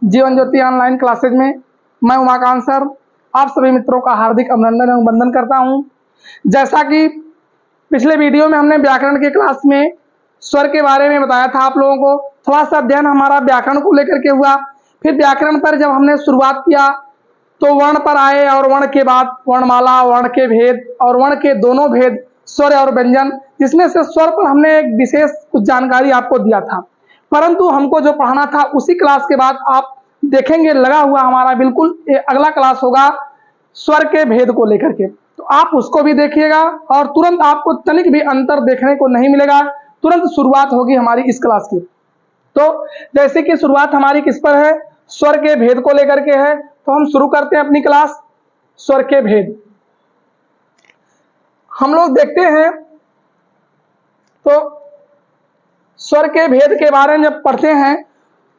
Jeevan Jyoti online classes में मैं Umakant sir आप सभी मित्रों का हार्दिक अभिनंदन एवं वंदन करता हूं। जैसा कि पिछले वीडियो में हमने व्याकरण के क्लास में स्वर के बारे में बताया था, आप लोगों को थोड़ा सा अध्ययन हमारा व्याकरण को लेकर के हुआ। फिर व्याकरण पर जब हमने शुरुआत किया तो वर्ण पर आए और वर्ण के बाद वर्णमाला, वर्ण के भेद और वर्ण के दोनों भेद स्वर और व्यंजन, जिसमें से स्वर पर हमने एक विशेष कुछ जानकारी आपको दिया था। परंतु हमको जो पढ़ाना था उसी क्लास के बाद आप देखेंगे लगा हुआ हमारा बिल्कुल अगला क्लास होगा स्वर के भेद को लेकर के, तो आप उसको भी देखिएगा और तुरंत आपको तनिक भी अंतर देखने को नहीं मिलेगा। तुरंत शुरुआत होगी हमारी इस क्लास की। तो जैसे कि शुरुआत हमारी किस पर है, स्वर के भेद को लेकर के है, तो हम शुरू करते हैं अपनी क्लास स्वर के भेद। हम लोग देखते हैं तो स्वर के भेद के बारे में जब पढ़ते हैं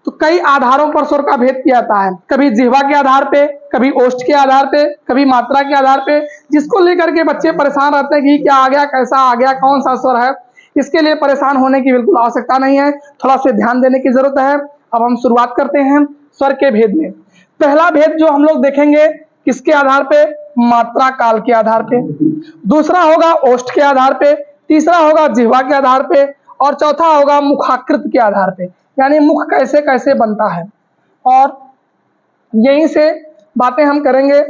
तो कई आधारों पर स्वर का भेद किया जाता है। कभी जिह्वा के आधार पे, कभी ओष्ठ के आधार पे, कभी मात्रा के आधार पे, जिसको लेकर के बच्चे परेशान रहते हैं कि क्या आ गया, कैसा आ गया, कौन सा स्वर है। इसके लिए परेशान होने की बिल्कुल आवश्यकता नहीं है, थोड़ा सा ध्यान देने की जरूरत है। अब हम शुरुआत करते हैं स्वर के भेद में। पहला भेद जो हम लोग देखेंगे किसके आधार पे, मात्रा काल के आधार पे। दूसरा होगा ओष्ठ के आधार पे, तीसरा होगा जिह्वा के आधार पे और चौथा होगा मुखाकृत के आधार पे, यानी मुख कैसे कैसे बनता है। और यहीं से बातें हम करेंगे।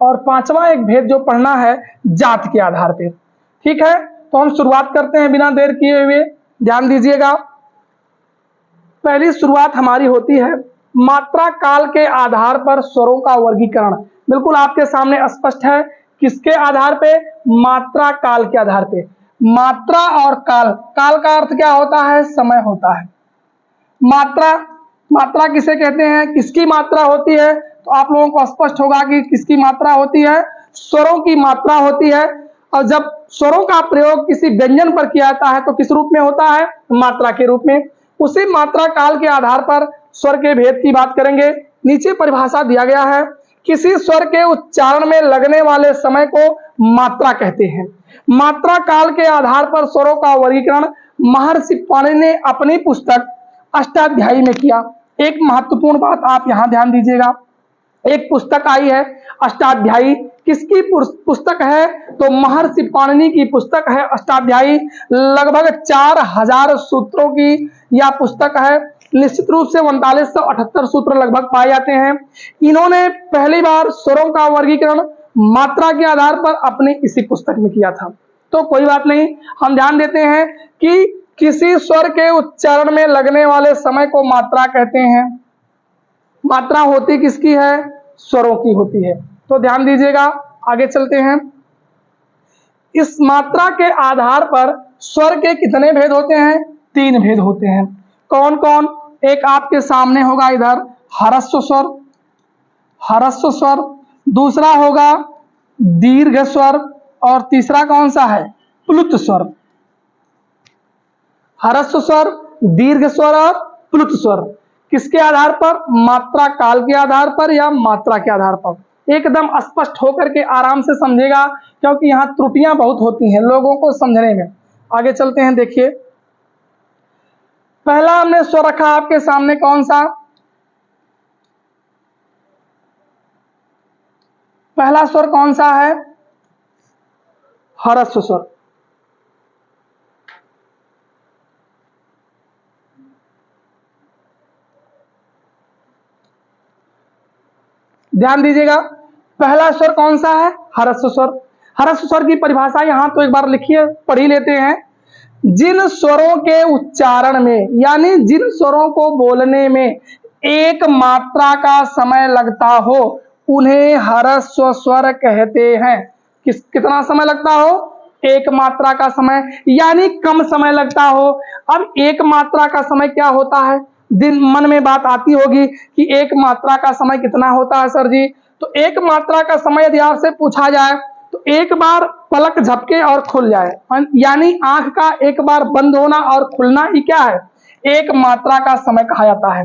और पांचवा एक भेद जो पढ़ना है जात के आधार पे। ठीक है, तो हम शुरुआत करते हैं बिना देर किए हुए, ध्यान दीजिएगा। पहली शुरुआत हमारी होती है मात्रा काल के आधार पर स्वरों का वर्गीकरण। बिल्कुल आपके सामने स्पष्ट है, किसके आधार पे, मात्रा काल के आधार पे। मात्रा और काल, काल का अर्थ क्या होता है, समय होता है। मात्रा, मात्रा किसे कहते हैं, किसकी मात्रा होती है, तो आप लोगों को स्पष्ट होगा कि किसकी मात्रा होती है, स्वरों की मात्रा होती है। और जब स्वरों का प्रयोग किसी व्यंजन पर किया जाता है तो किस रूप में होता है, मात्रा के रूप में। उसी मात्रा काल के आधार पर स्वर के भेद की बात करेंगे। नीचे परिभाषा दिया गया है, किसी स्वर के उच्चारण में लगने वाले समय को मात्रा कहते हैं। मात्रा काल के आधार पर स्वरों का वर्गीकरण महर्षि पाणिनि ने अपनी पुस्तक अष्टाध्यायी में किया। एक महत्वपूर्ण बात आप यहां ध्यान दीजिएगा, एक पुस्तक आई है अष्टाध्यायी, किसकी पुस्तक है, तो महर्षि पाणिनि की पुस्तक है अष्टाध्यायी। लगभग 4000 सूत्रों की यह पुस्तक है। निश्चित रूप से 3978 सूत्र लगभग पाए जाते हैं। इन्होंने पहली बार स्वरों का वर्गीकरण मात्रा के आधार पर अपनी इसी पुस्तक में किया था। तो कोई बात नहीं, हम ध्यान देते हैं कि किसी स्वर के उच्चारण में लगने वाले समय को मात्रा कहते हैं। मात्रा होती किसकी है, स्वरों की होती है। तो ध्यान दीजिएगा, आगे चलते हैं। इस मात्रा के आधार पर स्वर के कितने भेद होते हैं, 3 भेद होते हैं। कौन कौन, एक आपके सामने होगा इधर ह्रस्व स्वर, ह्रस्व स्वर, दूसरा होगा दीर्घ स्वर और तीसरा कौन सा है, प्लुत स्वर। ह्रस्व स्वर, दीर्घ स्वर और प्लुत स्वर किसके आधार पर, मात्रा काल के आधार पर या मात्रा के आधार पर। एकदम स्पष्ट होकर के आराम से समझेगा, क्योंकि यहां त्रुटियां बहुत होती हैं लोगों को समझने में। आगे चलते हैं, देखिए पहला हमने स्वर रखा आपके सामने, कौन सा, पहला स्वर कौन सा है, ह्रस्व स्वर। ध्यान दीजिएगा, पहला स्वर कौन सा है, ह्रस्व स्वर। ह्रस्व स्वर की परिभाषा यहां तो एक बार लिखिए, पढ़ ही लेते हैं। जिन स्वरों के उच्चारण में, यानी जिन स्वरों को बोलने में एक मात्रा का समय लगता हो उन्हें ह्रस्व स्वर कहते हैं। कितना समय लगता हो, एक मात्रा का समय, यानी कम समय लगता हो। अब एक मात्रा का समय क्या होता है, दिन मन में बात आती होगी कि एक मात्रा का समय कितना होता है सर जी। तो एक मात्रा का समय यदि आपसे पूछा जाए तो एक बार पलक झपके और खुल जाए, यानी आंख का एक बार बंद होना और खुलना ही क्या है, एक मात्रा का समय कहा जाता है।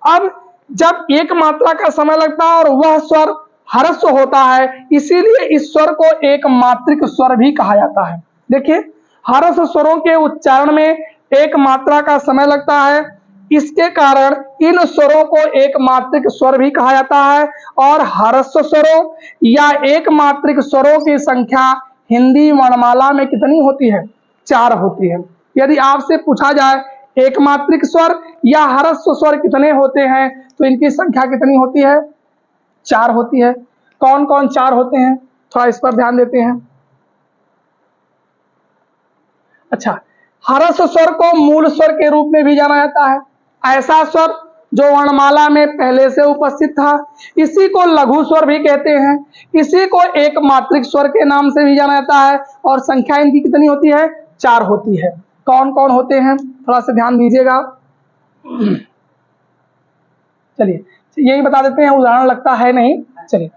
अब जब एक मात्रा का समय लगता है और वह स्वर ह्रस्व होता है, इसीलिए इस स्वर को एक मात्रिक स्वर भी कहा जाता है। देखिए ह्रस्व स्वरों के उच्चारण में एक मात्रा का समय लगता है, इसके कारण इन स्वरों को एक मात्रिक स्वर भी कहा जाता है। और ह्रस्व स्वरों या एक मात्रिक स्वरों की संख्या हिंदी वर्णमाला में कितनी होती है? 4 होती है। यदि आपसे पूछा जाए एक मात्रिक स्वर या ह्रस्व स्वर कितने होते हैं, तो इनकी संख्या कितनी होती है? 4 होती है। कौन कौन 4 होते हैं, थोड़ा इस पर ध्यान देते हैं। अच्छा, ह्रस्व स्वर को मूल स्वर के रूप में भी जाना जाता है। ऐसा स्वर जो वर्णमाला में पहले से उपस्थित था, इसी को लघु स्वर भी कहते हैं। इसी को एक मात्रिक स्वर के नाम से भी जाना जाता है। और संख्या इनकी कितनी होती है? 4 होती है। कौन कौन होते हैं, थोड़ा सा ध्यान दीजिएगा। चलिए यही बता देते हैं, उदाहरण लगता है नहीं। चलिए,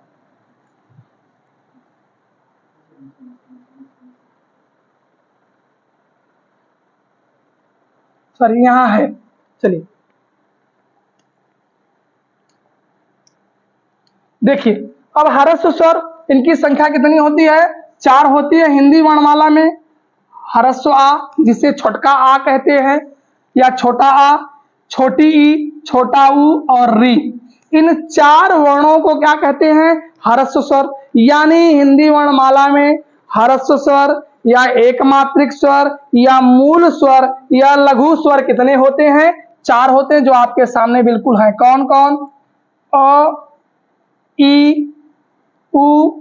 सॉरी यहाँ है। चलिए देखिए, अब ह्रस्व स्वर इनकी संख्या कितनी होती है? 4 होती है हिंदी वर्णमाला में। ह्रस्व आ, जिसे छोटका आ कहते हैं, या छोटा आ, छोटी ई, छोटा ऊ और री, इन 4 वर्णों को क्या कहते हैं? ह्रस्व स्वर। यानी हिंदी वर्णमाला में ह्रस्व स्वर या एक मात्रिक स्वर या मूल स्वर या लघु स्वर कितने होते हैं? 4 होते हैं, जो आपके सामने बिल्कुल हैं। कौन कौन? अ, ई, उ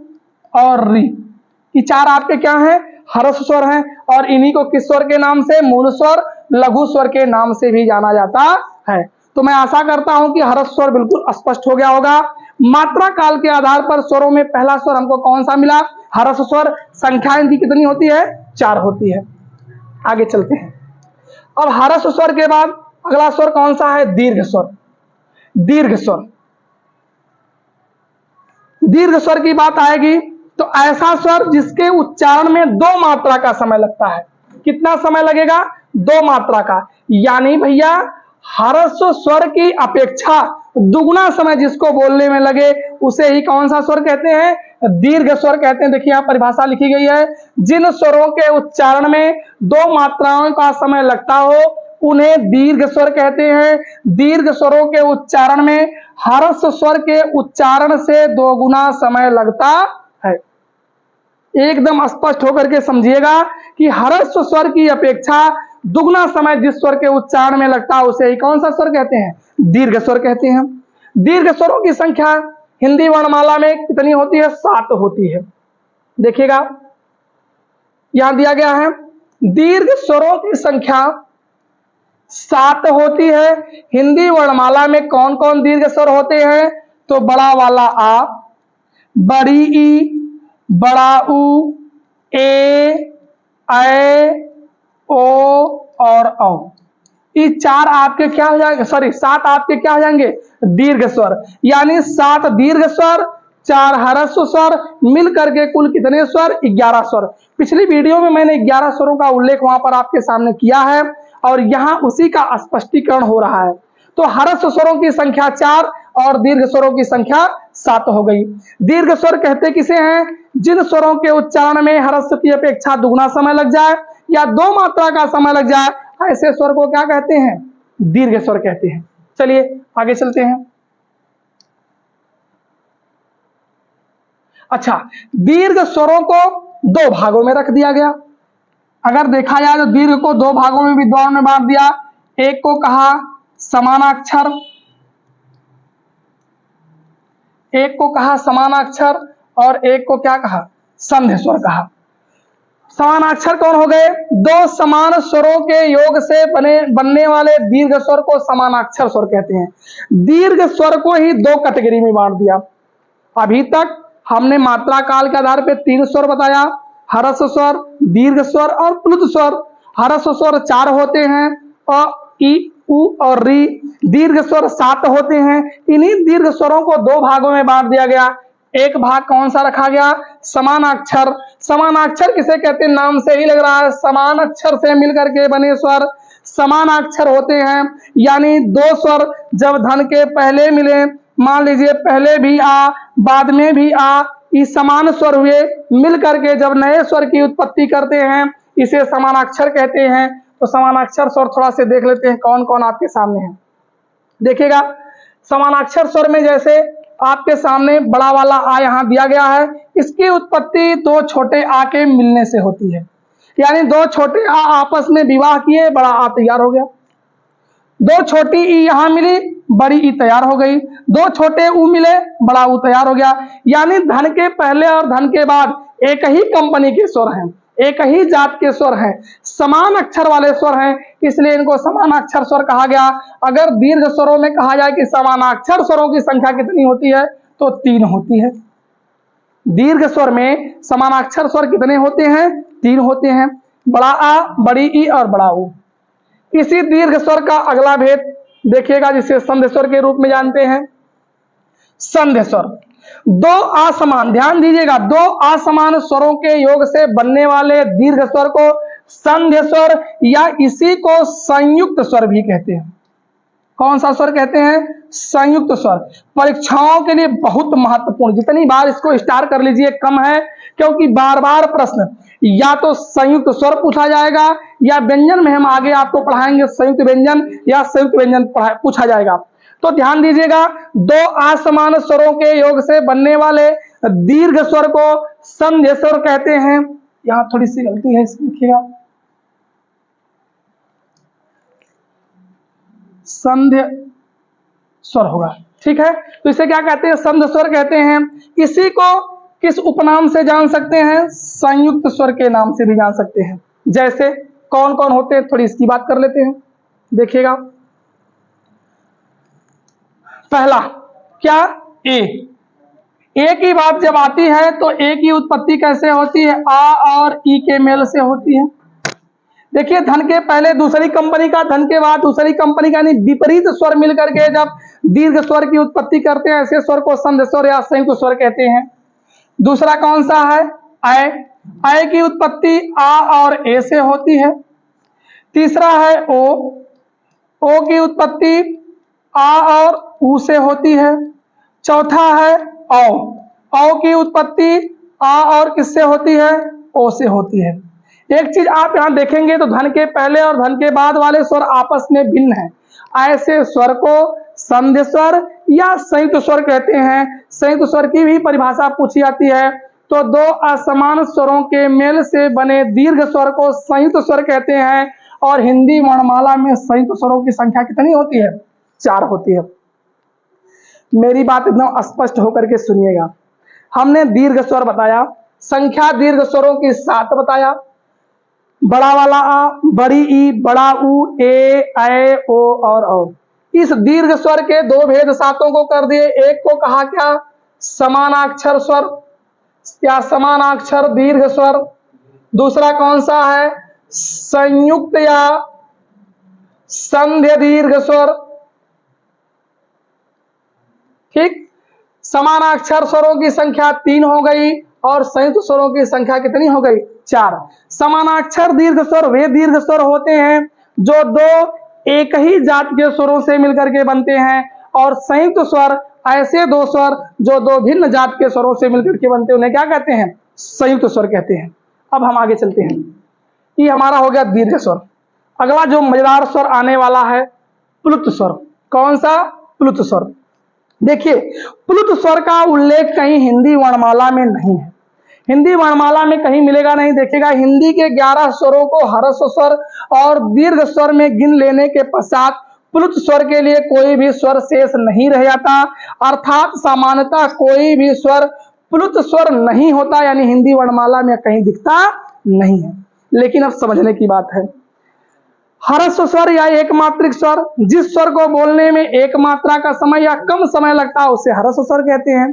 और री, ये 4 आपके क्या हैं? ह्रस्व स्वर हैं। और इन्हीं को किस स्वर के नाम से? मूल स्वर, लघु स्वर के नाम से भी जाना जाता है। तो मैं आशा करता हूं कि ह्रस्व स्वर बिल्कुल स्पष्ट हो गया होगा। मात्रा काल के आधार पर स्वरों में पहला स्वर हमको कौन सा मिला? ह्रस्व स्वर। संख्या इनकी कितनी होती है? 4 होती है। आगे चलते हैं। अब ह्रस्व स्वर के बाद अगला स्वर कौन सा है? दीर्घ स्वर। दीर्घ स्वर, दीर्घ स्वर की बात आएगी तो ऐसा स्वर जिसके उच्चारण में 2 मात्रा का समय लगता है। कितना समय लगेगा? 2 मात्रा का। यानी भैया ह्रस्व स्वर की अपेक्षा दुगुना समय जिसको बोलने में लगे, उसे ही कौन सा स्वर कहते हैं? दीर्घ स्वर कहते हैं। देखिए यहां परिभाषा लिखी गई है, जिन स्वरों के उच्चारण में 2 मात्राओं का समय लगता हो उन्हें दीर्घ स्वर कहते हैं। दीर्घ स्वरों के उच्चारण में ह्रस्व स्वर के उच्चारण से 2 गुना समय लगता है। एकदम स्पष्ट होकर के समझिएगा कि ह्रस्व स्वर की अपेक्षा दुगना समय जिस स्वर के उच्चारण में लगता है उसे ही कौन सा स्वर कहते हैं? दीर्घ स्वर कहते हैं। दीर्घ स्वरों की संख्या हिंदी वर्णमाला में कितनी होती है? 7 होती है। देखिएगा यहां दिया गया है, दीर्घ स्वरों की संख्या 7 होती है। हिंदी वर्णमाला में कौन कौन दीर्घ स्वर होते हैं? तो बड़ा वाला आ, बड़ी ई, बड़ा उ, ए, ओ और औ। ये 4 आपके क्या हो जाएंगे? सॉरी 7 आपके क्या हो जाएंगे? दीर्घ स्वर। यानी 7 दीर्घ स्वर, 4 ह्रस्व स्वर, मिल करके कुल कितने स्वर? 11 स्वर। पिछली वीडियो में मैंने 11 स्वरों का उल्लेख वहां पर आपके सामने किया है और यहां उसी का स्पष्टीकरण हो रहा है। तो ह्रस्व स्वरों की संख्या 4 और दीर्घ स्वरों की संख्या 7 हो गई। दीर्घ स्वर कहते किसे हैं? जिन स्वरों के उच्चारण में ह्रस्व की अपेक्षा दुगुना समय लग जाए या 2 मात्रा का समय लग जाए, ऐसे स्वर को क्या कहते हैं? दीर्घ स्वर कहते हैं। चलिए आगे चलते हैं। अच्छा, दीर्घ स्वरों को 2 भागों में रख दिया गया। अगर देखा जाए तो दीर्घ को 2 भागों में विद्वानों ने बांट दिया। एक को कहा समानाक्षर, एक को कहा समानाक्षर और एक को क्या कहा? संधि स्वर कहा। समानाक्षर कौन हो गए? 2 समान स्वरों के योग से बनने वाले दीर्घ स्वर को समानाक्षर स्वर कहते हैं। दीर्घ स्वर को ही 2 कैटेगरी में बांट दिया। अभी तक हमने मात्रा काल के आधार पर 3 स्वर बताया, ह्रस्व स्वर, दीर्घ स्वर और प्लुत स्वर। ह्रस्व स्वर 4 होते हैं, अ, ई, उ और री। दीर्घ स्वर 7 होते हैं। इन्हीं दीर्घ स्वरों को 2 भागों में बांट दिया गया। एक भाग कौन सा रखा गया? समानाक्षर। समानाक्षर किसे कहते हैं? नाम से ही लग रहा है, समान अक्षर से मिलकर के बने स्वर समानाक्षर होते हैं। यानी 2 स्वर जब धन के पहले मिले, मान लीजिए पहले भी आ बाद में भी आ, ये समान स्वर हुए, मिल करके जब नए स्वर की उत्पत्ति करते हैं इसे समानाक्षर कहते हैं। तो समानाक्षर स्वर थोड़ा से देख लेते हैं कौन कौन आपके सामने है। देखिएगा समानाक्षर स्वर में जैसे आपके सामने बड़ा वाला आ यहाँ दिया गया है, इसकी उत्पत्ति दो छोटे आ के मिलने से होती है। यानी दो छोटे आ आपस में विवाह किए, बड़ा आ तैयार हो गया। दो छोटी ई यहां मिली, बड़ी ई तैयार हो गई। दो छोटे ऊ मिले, बड़ा ऊ तैयार हो गया। यानी धन के पहले और धन के बाद एक ही कंपनी के स्वर हैं, एक ही जात के स्वर हैं, समान अक्षर वाले स्वर हैं, इसलिए इनको समानाक्षर स्वर कहा गया। अगर दीर्घ स्वरों में कहा जाए कि समानाक्षर स्वरों की संख्या कितनी होती है तो 3 होती है। दीर्घ स्वर में समानाक्षर स्वर कितने होते हैं? 3 होते हैं, बड़ा आ, बड़ी ई और बड़ा ऊ। इसी दीर्घ स्वर का अगला भेद देखिएगा जिसे संधि स्वर के रूप में जानते हैं। संधि स्वर दो असमान, ध्यान दीजिएगा, दो असमान स्वरों के योग से बनने वाले दीर्घ स्वर को संधि स्वर या इसी को संयुक्त स्वर भी कहते हैं। कौन सा स्वर कहते हैं? संयुक्त स्वर। परीक्षाओं के लिए बहुत महत्वपूर्ण, जितनी बार इसको स्टार कर लीजिए कम है, क्योंकि बार बार प्रश्न या तो संयुक्त स्वर पूछा जाएगा या व्यंजन में हम आगे आपको पढ़ाएंगे संयुक्त व्यंजन या संयुक्त व्यंजन पूछा जाएगा। तो ध्यान दीजिएगा, दो असमान स्वरों के योग से बनने वाले दीर्घ स्वर को संधि स्वर कहते हैं। यहां थोड़ी सी गलती है, इसमें लिखिएगा संधि स्वर होगा, ठीक है। तो इसे क्या कहते हैं? संधि स्वर कहते हैं। इसी को किस उपनाम से जान सकते हैं? संयुक्त स्वर के नाम से भी जान सकते हैं। जैसे कौन कौन होते हैं, थोड़ी इसकी बात कर लेते हैं। देखिएगा, पहला क्या? ए की बात जब आती है तो ए की उत्पत्ति कैसे होती है? आ और ई के मेल से होती है। देखिए, धन के पहले दूसरी कंपनी का, धन के बाद दूसरी कंपनी का, यानी विपरीत स्वर मिलकर के जब दीर्घ स्वर की उत्पत्ति करते हैं, ऐसे स्वर को संधि स्वर या संयुक्त स्वर कहते हैं। दूसरा कौन सा है? ऐ। ऐ की उत्पत्ति आ और ए से होती है। तीसरा है ओ। ओ की उत्पत्ति आ और ऊ से होती है। चौथा है औ। औ की उत्पत्ति आ और किससे होती है? ओ से होती है। एक चीज आप यहां देखेंगे तो धन के पहले और धन के बाद वाले स्वर आपस में भिन्न हैं। ऐसे स्वर को संधि स्वर या संयुक्त स्वर कहते हैं। संयुक्त स्वर की भी परिभाषा पूछी जाती है, तो दो असमान स्वरों के मेल से बने दीर्घ स्वर को संयुक्त स्वर कहते हैं। और हिंदी वर्णमाला में संयुक्त स्वरों की संख्या कितनी होती है? 4 होती है। मेरी बात एकदम स्पष्ट होकर के सुनिएगा। हमने दीर्घ स्वर बताया, संख्या दीर्घ स्वरों की 7 बताया, बड़ा वाला आ, बड़ी ई, बड़ा ऊ, ए, ऐ, ओ और औ। इस दीर्घ स्वर के 2 भेद सातों को कर दिए। एक को कहा क्या? समानाक्षर स्वर या समानाक्षर दीर्घ स्वर। दूसरा कौन सा है? संयुक्त या संध्य दीर्घ स्वर। ठीक, समानाक्षर स्वरों की संख्या 3 हो गई और संयुक्त स्वरों की संख्या कितनी हो गई? 4। समानाक्षर दीर्घ स्वर वे दीर्घ स्वर होते हैं जो दो एक ही जात के स्वरों से मिलकर के बनते हैं, और संयुक्त स्वर ऐसे 2 स्वर जो 2 भिन्न जात के स्वरों से मिलकर के बनते हैं, उन्हें क्या कहते हैं? संयुक्त स्वर कहते हैं। अब हम आगे चलते हैं। ये हमारा हो गया दीर्घ स्वर। अगला जो मजेदार स्वर आने वाला है, प्लुत स्वर। कौन सा? प्लुत स्वर। देखिए, प्लुत स्वर का उल्लेख कहीं हिंदी वर्णमाला में नहीं है। हिंदी वर्णमाला में कहीं मिलेगा नहीं। देखिएगा, हिंदी के 11 स्वरों को ह्रस्व स्वर और दीर्घ स्वर में गिन लेने के पश्चात प्लुत स्वर के लिए कोई भी स्वर शेष नहीं रह जाता, अर्थात सामान्यतः कोई भी स्वर प्लुत स्वर नहीं होता, यानी हिंदी वर्णमाला में कहीं दिखता नहीं है। लेकिन अब समझने की बात है, ह्रस्व स्वर या एक मात्रिक स्वर, जिस स्वर को बोलने में एक मात्रा का समय या कम समय लगता है उसे ह्रस्व स्वर कहते हैं।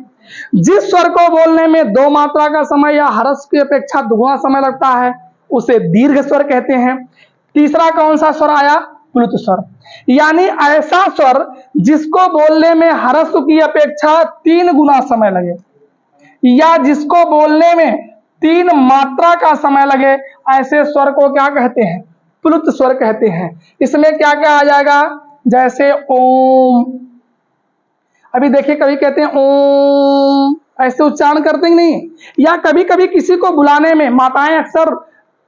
जिस स्वर को बोलने में 2 मात्रा का समय या ह्रस्व की अपेक्षा दुगुना समय लगता है उसे दीर्घ स्वर कहते हैं। तीसरा कौन सा स्वर आया? प्लुत स्वर, यानी ऐसा स्वर जिसको बोलने में ह्रस्व की अपेक्षा 3 गुना समय लगे या जिसको बोलने में 3 मात्रा का समय लगे, ऐसे स्वर को क्या कहते हैं? प्लुत स्वर कहते हैं। इसमें क्या क्या आ जाएगा? जैसे ओम। अभी देखिए, कभी कहते हैं ओम, ऐसे उच्चारण करते ही नहीं, या कभी कभी किसी को बुलाने में माताएं अक्सर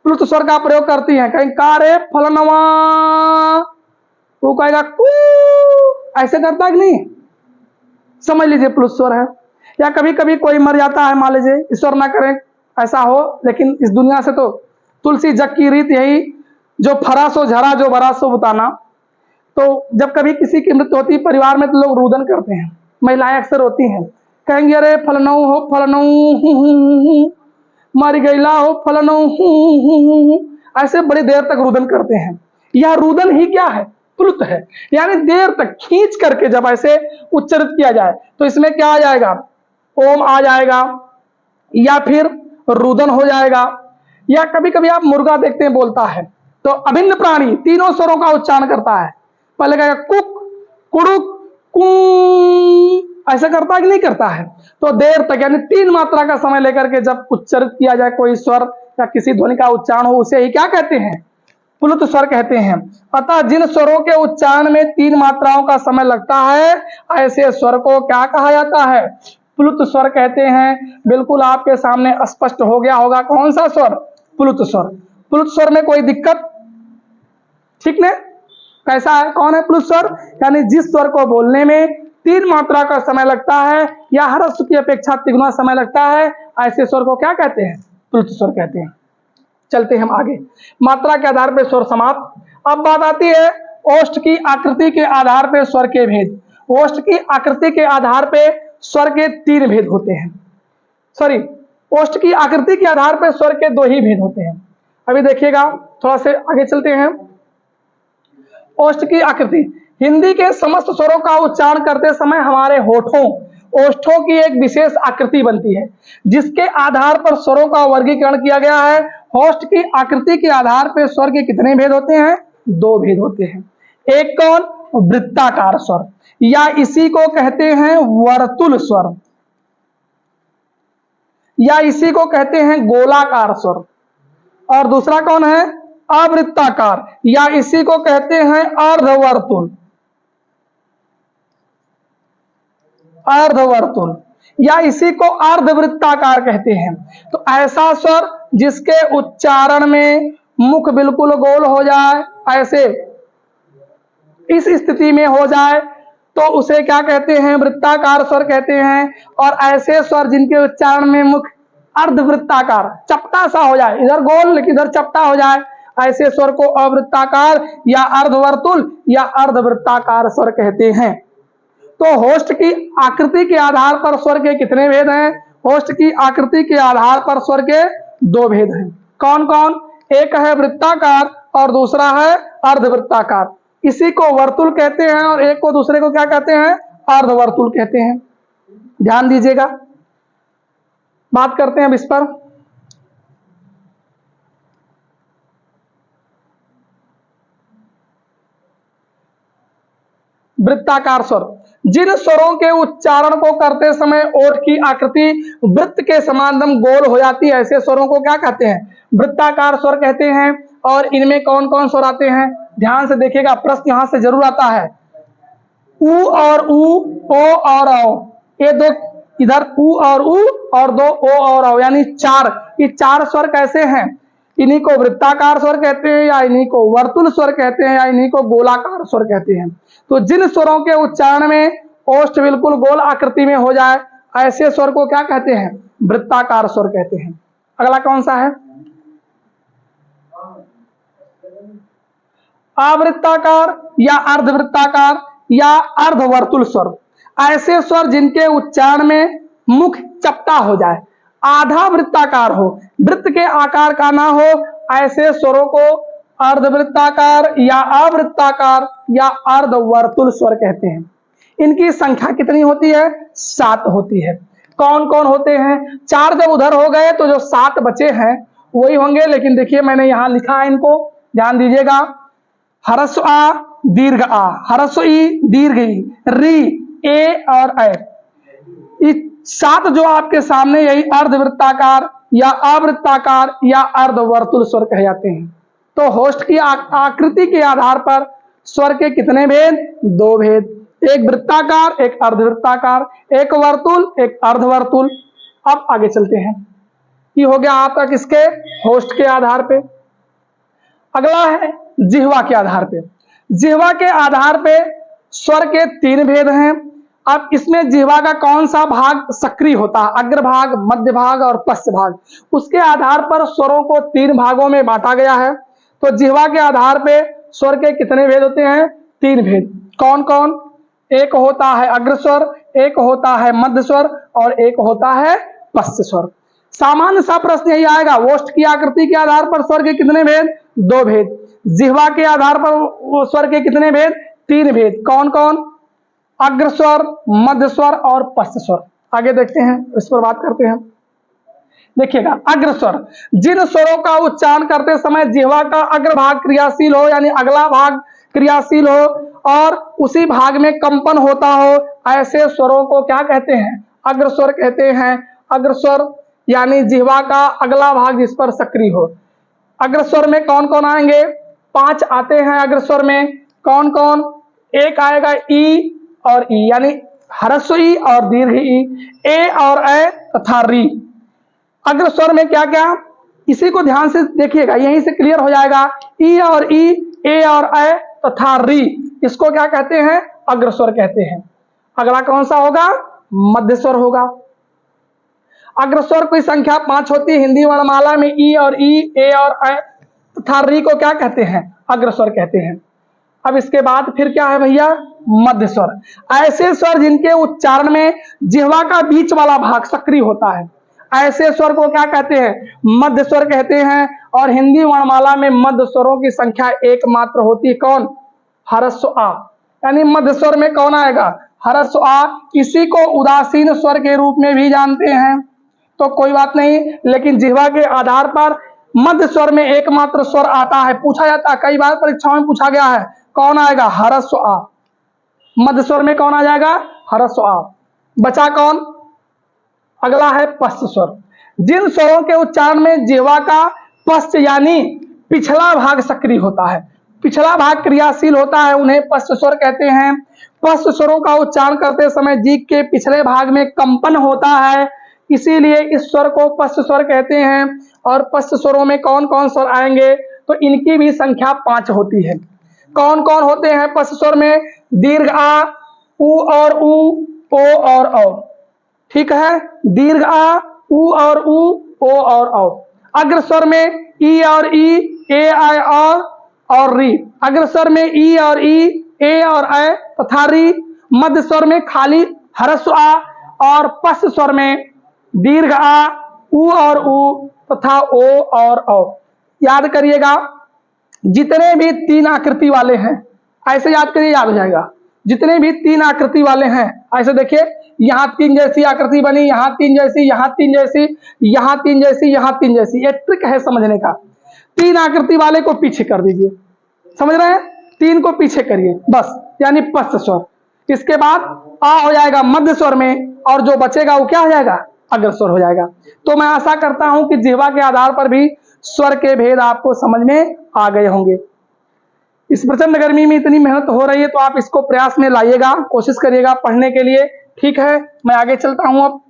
प्लुत स्वर का प्रयोग करती हैं। कहीं का रे फलनवा, वो कहेगा कू, ऐसे करता है कि नहीं, समझ लीजिए प्लुत स्वर है। या कभी कभी कोई मर जाता है, मान लीजिए, ईश्वर ना करें ऐसा हो, लेकिन इस दुनिया से तो तुलसी जग की रीत यही, जो फरा सो झरा जो भरा सो बुताना। तो जब कभी किसी की मृत्यु होती है परिवार में तो लोग रुदन करते हैं, महिलाएं अक्सर होती हैं, कहेंगे अरे फलनऊ हो फलनऊ, मर गईला हो फलनऊ, ऐसे बड़ी देर तक रुदन करते हैं। यह रुदन ही क्या है, प्लुत है, यानी देर तक खींच करके जब ऐसे उच्चारित किया जाए तो इसमें क्या आ जाएगा, ओम आ जाएगा, या फिर रुदन हो जाएगा। या कभी कभी आप मुर्गा देखते हैं बोलता है तो अभिन्न प्राणी तीनों स्वरों का उच्चारण करता है, पहले कहेगा कुक, कुड़ुक, कू, ऐसा करता है कि नहीं करता है। तो देर तक यानी 3 मात्रा का समय लेकर के जब उच्चारित किया जाए कोई स्वर या किसी ध्वनि का उच्चारण हो, उसे ही क्या कहते हैं, प्लुत स्वर कहते हैं। अतः जिन स्वरों के उच्चारण में 3 मात्राओं का समय लगता है ऐसे स्वर को क्या कहा जाता है, प्लुत स्वर कहते हैं। बिल्कुल आपके सामने स्पष्ट हो गया होगा कौन सा स्वर, प्लुत स्वर। प्लुत स्वर में कोई दिक्कत, ठीक ने, कैसा है, कौन है प्लुत स्वर, यानी जिस स्वर को बोलने में 3 मात्रा का समय लगता है या ह्रस्व की अपेक्षा तिगुना समय लगता है, ऐसे स्वर को क्या कहते हैं, प्लुत स्वर कहते हैं। चलते हम आगे, मात्रा के आधार पर स्वर समाप्त। अब बात आती है ओष्ठ की आकृति के आधार पर स्वर के भेद। ओष्ठ की आकृति के आधार पर स्वर के 3 भेद होते हैं, सॉरी, ओष्ठ की आकृति के आधार पर स्वर के 2 ही भेद होते हैं। अभी देखिएगा, थोड़ा से आगे चलते हैं। ओष्ठ की आकृति, हिंदी के समस्त स्वरों का उच्चारण करते समय हमारे होठों, ओष्ठों की एक विशेष आकृति बनती है जिसके आधार पर स्वरों का वर्गीकरण किया गया है। ओष्ठ की आकृति के आधार पर स्वर के कितने भेद होते हैं, 2 भेद होते हैं। एक कौन, वृत्ताकार स्वर, या इसी को कहते हैं वर्तुल स्वर, या इसी को कहते हैं गोलाकार स्वर। और दूसरा कौन है, अवृत्ताकार, या इसी को कहते हैं अर्धवर्तुल, अर्धवर्तुल, या इसी को अर्धवृत्ताकार कहते हैं। तो ऐसा स्वर जिसके उच्चारण में मुख बिल्कुल गोल हो जाए, ऐसे इस स्थिति में हो जाए तो उसे क्या कहते हैं, वृत्ताकार स्वर कहते हैं। और ऐसे स्वर जिनके उच्चारण में मुख अर्धवृत्ताकार, चपटा सा हो जाए, इधर गोल लेकिन इधर चपटा हो जाए, ऐसे स्वर को अवृत्ताकार या अर्धवर्तुल या अर्धवृत्ताकार स्वर कहते हैं। तो होस्ट की आकृति के आधार पर स्वर के कितने भेद हैं, होस्ट की आकृति के आधार पर स्वर के 2 भेद हैं। कौन कौन, एक है वृत्ताकार और दूसरा है अर्धवृत्ताकार। इसी को वर्तुल कहते हैं और एक को दूसरे को क्या कहते हैं, अर्धवर्तुल कहते हैं। ध्यान दीजिएगा, बात करते हैं अब इस पर। वृत्ताकार स्वर, जिन स्वरों के उच्चारण को करते समय ओठ की आकृति वृत्त के समानदम गोल हो जाती है, ऐसे स्वरों को क्या कहते हैं, वृत्ताकार स्वर कहते हैं। और इनमें कौन कौन स्वर आते हैं, ध्यान से देखिएगा, प्रश्न यहां से जरूर आता है। उ और उ, ओ और औ, ये 2, इधर उ और 2 ओ और औ, यानी 4। ये 4 स्वर कैसे हैं, इन्हीं को वृत्ताकार स्वर कहते हैं, या इन्हीं को वर्तुल स्वर कहते हैं, या इन्हीं को गोलाकार स्वर कहते हैं। तो जिन स्वरों के उच्चारण में ओष्ठ बिल्कुल गोल आकृति में हो जाए, ऐसे स्वर को क्या कहते हैं, वृत्ताकार स्वर कहते हैं। अगला कौन सा है, अवृत्ताकार या अर्धवृत्ताकार या अर्धवर्तुल स्वर। ऐसे स्वर जिनके उच्चारण में मुख चपटा हो जाए, आधा वृत्ताकार हो, वृत्त के आकार का ना हो, ऐसे स्वरों को अर्धवृत्ताकार या अवृत्ताकार या अर्धवर्तुल स्वर कहते हैं। इनकी संख्या कितनी होती है, 7 होती है। कौन कौन होते हैं, 4 जब उधर हो गए तो जो 7 बचे हैं वही होंगे। लेकिन देखिए मैंने यहां लिखा है, इनको ध्यान दीजिएगा। ह्रस्व आ, दीर्घ आ, ह्रस्व ई, दीर्घ ई, री, ए और ऐ, ये 7 जो आपके सामने, यही अर्धवृत्ताकार या अवृत्ताकार या अर्धवर्तुल स्वर कहे जाते हैं। तो होस्ट की आकृति के आधार पर स्वर के कितने भेद, 2 भेद, एक वृत्ताकार एक अर्धवृत्ताकार, एक वर्तुल एक अर्धवर्तुल। अब आगे चलते हैं, ये हो गया आपका किसके, होस्ट के आधार पे। अगला है जिह्वा के आधार पे। जिह्वा के आधार पे स्वर के 3 भेद हैं। अब इसमें जिह्वा का कौन सा भाग सक्रिय होता है, अग्रभाग, मध्य भाग और पश्च भाग, उसके आधार पर स्वरों को 3 भागों में बांटा गया है। तो जिह्वा के आधार पे स्वर के कितने भेद होते हैं? 3 भेद। कौन कौन? एक होता है अग्रस्वर, एक होता है मध्य स्वर और एक होता है पश्च स्वर। सामान्य सा प्रश्न यही आएगा, ओष्ठ की आकृति के आधार पर स्वर के कितने भेद? 2 भेद। जिह्वा के आधार पर स्वर के कितने भेद? 3 भेद। कौन कौन? अग्रस्वर, मध्य स्वर और पश्च स्वर। आगे देखते हैं, इस पर बात करते हैं। देखिएगा, अग्रस्वर, जिन स्वरों का उच्चारण करते समय जिह्वा का अग्रभाग क्रियाशील हो, यानी अगला भाग क्रियाशील हो और उसी भाग में कंपन होता हो, ऐसे स्वरों को क्या कहते हैं? अग्रस्वर कहते हैं। अग्रस्वर यानी जिह्वा का अगला भाग जिस पर सक्रिय हो। अग्रस्वर में कौन कौन आएंगे? 5 आते हैं अग्रस्वर में। कौन कौन? एक आएगा ई और ई, यानी ह्रस्व ई और दीर्घ ई, ए और ए तथा री। अग्रस्वर में क्या क्या, इसी को ध्यान से देखिएगा, यहीं से क्लियर हो जाएगा। ई और ई, ए और ए तथा री, इसको क्या कहते हैं? अग्रस्वर कहते हैं। अगला कौन सा होगा? मध्य स्वर होगा। अग्रस्वर की संख्या 5 होती है हिंदी वर्णमाला में। ई और ई, ए और ए तथा री को क्या कहते हैं? अग्रस्वर कहते हैं। अब इसके बाद फिर क्या है भैया? मध्य स्वर। ऐसे स्वर जिनके उच्चारण में जिह्वा का बीच वाला भाग सक्रिय होता है, ऐसे स्वर को क्या कहते हैं? मध्य स्वर कहते हैं। और हिंदी वर्णमाला में मध्य स्वरों की संख्या एकमात्र होती है। कौन? ह्रस्व आ, यानी मध्य स्वर में कौन आएगा? ह्रस्व आ। इसी को उदासीन स्वर के रूप में भी जानते हैं। तो कोई बात नहीं, लेकिन जिह्वा के आधार पर मध्य स्वर में एकमात्र स्वर आता है। पूछा जाता है, कई बार परीक्षाओं में पूछा गया है, कौन आएगा? ह्रस्व आ। मध्य स्वर में कौन आ जाएगा? ह्रस्व आ। बचा कौन? अगला है पश्च स्वर। जिन स्वरों के उच्चारण में जिह्वा का पश्च यानी पिछला भाग सक्रिय होता है, पिछला भाग क्रियाशील होता है, उन्हें पश्च स्वर कहते हैं। पश्च स्वरों का उच्चारण करते समय जीभ के पिछले भाग में कंपन होता है, इसीलिए इस स्वर को पश्च स्वर कहते हैं। और पश्च स्वरों में कौन कौन स्वर आएंगे? तो इनकी भी संख्या 5 होती है। कौन कौन होते हैं पश्च स्वर में? दीर्घ आ, उ और उ, ओ और औ। ठीक है, दीर्घ आ, उ और उ, ओ और औ। अग्रस्वर में ई और ई, ए आई और री। अग्रस्वर में ई और ई, ए और ए तथा री। मध्य स्वर में खाली ह्रस्व आ और पश्च स्वर में दीर्घ आ, उ और उ तथा ओ और औ। याद करिएगा, जितने भी 3 आकृति वाले हैं, ऐसे याद करिए, याद हो जाएगा। जितने भी 3 आकृति वाले हैं, ऐसे देखिए, यहाँ 3 जैसी आकृति बनी, यहाँ 3 जैसी, यहाँ 3 जैसी, यहाँ 3 जैसी, यहाँ 3 जैसी। ये ट्रिक है समझने का। 3 आकृति वाले को पीछे कर दीजिए, समझ रहे हैं? 3 को पीछे करिए बस, यानी पश्च स्वर। इसके बाद आ हो जाएगा मध्य स्वर में, और जो बचेगा वो क्या हो जाएगा? अग्रस्वर हो जाएगा। तो मैं आशा करता हूं कि जिह्वा के आधार पर भी स्वर के भेद आपको समझ में आ गए होंगे। इस प्रचंड गर्मी में इतनी मेहनत हो रही है, तो आप इसको प्रयास में लाइएगा, कोशिश करिएगा पढ़ने के लिए। ठीक है, मैं आगे चलता हूं। अब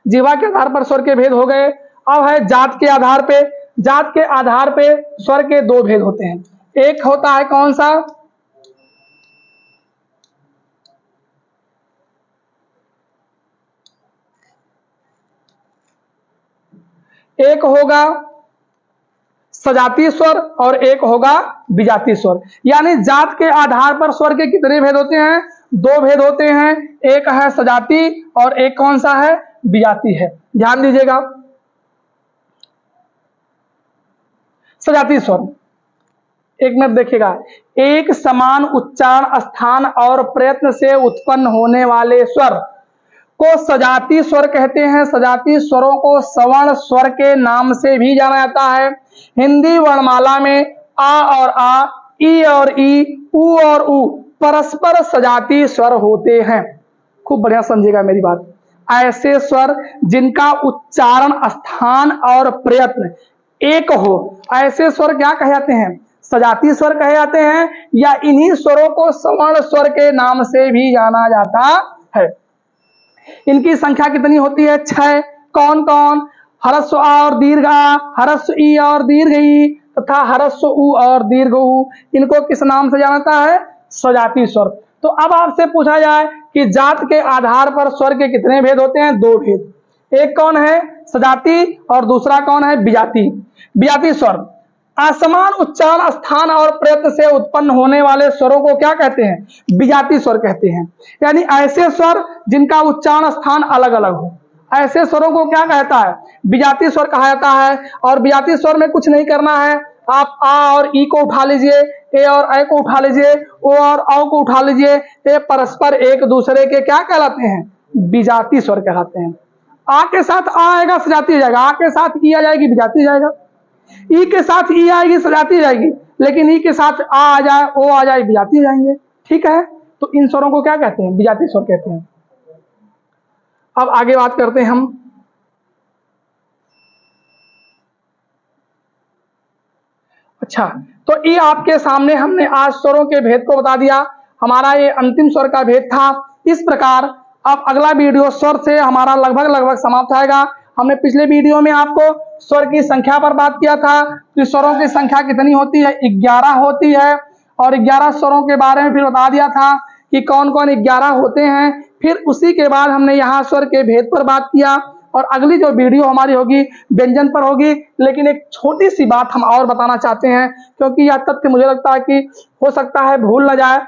जिह्वा के आधार पर स्वर के भेद हो गए। अब है जात के आधार पे। जात के आधार पे स्वर के 2 भेद होते हैं। एक होता है कौन सा? एक होगा सजातीय स्वर और एक होगा विजातीय स्वर। यानी जात के आधार पर स्वर के कितने भेद होते हैं? 2 भेद होते हैं। एक है सजाती और एक कौन सा है? विजाती है। ध्यान दीजिएगा, सजातीय स्वर, एक मिनट देखिएगा। एक समान उच्चारण, स्थान और प्रयत्न से उत्पन्न होने वाले स्वर को सजातीय स्वर कहते हैं। सजातीय स्वरों को सवर्ण स्वर के नाम से भी जाना जाता है। हिंदी वर्णमाला में आ और आ, ई और ई, उ और उ परस्पर सजातीय स्वर होते हैं। खूब बढ़िया समझिएगा मेरी बात। ऐसे स्वर जिनका उच्चारण, स्थान और प्रयत्न एक हो, ऐसे स्वर क्या कहे जाते हैं? सजातीय स्वर कहे जाते हैं। या इन्हीं स्वरों को सवर्ण स्वर के नाम से भी जाना जाता है। इनकी संख्या कितनी होती है? 6। कौन कौन? ह्रस्व आ और दीर्घ आ, ह्रस्व ई और दीर्घ ई, तथा ह्रस्व उ और दीर्घ उ, इनको किस नाम से जाना जाता है? स्वजातीय स्वर। तो अब आपसे पूछा जाए कि जात के आधार पर स्वर के कितने भेद होते हैं? 2 भेद। एक कौन है? सजातीय, और दूसरा कौन है? विजातीय। विजातीय स्वर असमान उच्चारण स्थान और प्रयत्न से उत्पन्न होने वाले स्वरों को क्या कहते हैं? विजातीय स्वर कहते हैं। यानी ऐसे स्वर जिनका उच्चारण स्थान अलग अलग हो, ऐसे स्वरों को क्या कहता है? विजातीय स्वर कहा जाता है। और विजातीय स्वर में कुछ नहीं करना है, आप आ और ई को उठा लीजिए, ए और ऐ को उठा लीजिए, ओ और औ को उठा लीजिए, ये परस्पर एक दूसरे के क्या कहलाते हैं? विजातीय स्वर कहलाते हैं। आ के साथ आ आएगा, सजातीय जाएगा। आ के साथ ई आ जाएगी, विजातीय जाएगा। ई के साथ ई आएगी, सजातीय जाएगी। लेकिन ई के साथ आ जाए, ओ आ जाए, विजातीय जाएंगे। ठीक है, तो इन स्वरों को क्या कहते हैं? विजातीय स्वर कहते हैं। अब आगे बात करते हैं हम। अच्छा, तो ये आपके सामने हमने आज स्वरों के भेद को बता दिया। हमारा ये अंतिम स्वर का भेद था। इस प्रकार अब अगला वीडियो स्वर से हमारा लगभग समाप्त आएगा। हमने पिछले वीडियो में आपको स्वर की संख्या पर बात किया था कि स्वरों की संख्या कितनी होती है? 11 होती है। और 11 स्वरों के बारे में फिर बता दिया था कि कौन कौन 11 होते हैं। फिर उसी के बाद हमने यहाँ स्वर के भेद पर बात किया। और अगली जो वीडियो हमारी होगी व्यंजन पर होगी। लेकिन एक छोटी सी बात हम और बताना चाहते हैं, क्योंकि यह तथ्य मुझे लगता है कि हो सकता है भूल न जाए।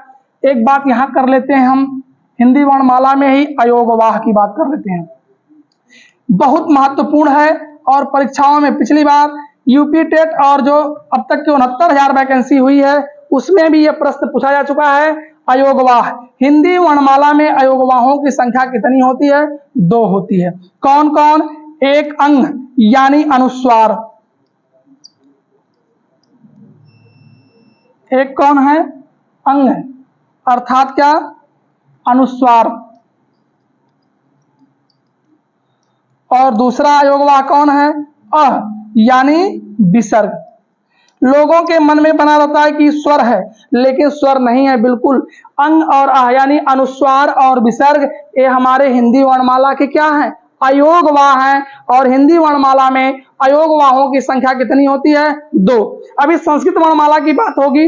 एक बात यहाँ कर लेते हैं, हम हिंदी वर्णमाला में ही अयोगवाह की बात कर लेते हैं। बहुत महत्वपूर्ण है और परीक्षाओं में पिछली बार यूपी टेट और जो अब तक की 69,000 वैकेंसी हुई है उसमें भी यह प्रश्न पूछा जा चुका है। अयोगवाह, हिंदी वर्णमाला में अयोगवाहों की संख्या कितनी होती है? 2 होती है। कौन कौन? एक अंग यानी अनुस्वार, एक कौन है? अंग, अर्थात क्या? अनुस्वार। और दूसरा अयोगवाह कौन है? अ यानी विसर्ग। लोगों के मन में बना रहता है कि स्वर है, लेकिन स्वर नहीं है। बिल्कुल अंग और अ यानी अनुस्वार और विसर्ग, ये हमारे हिंदी वर्णमाला के क्या हैं? अयोगवाह हैं। और हिंदी वर्णमाला में अयोगवाहों की संख्या कितनी होती है? 2। अभी संस्कृत वर्णमाला की बात होगी।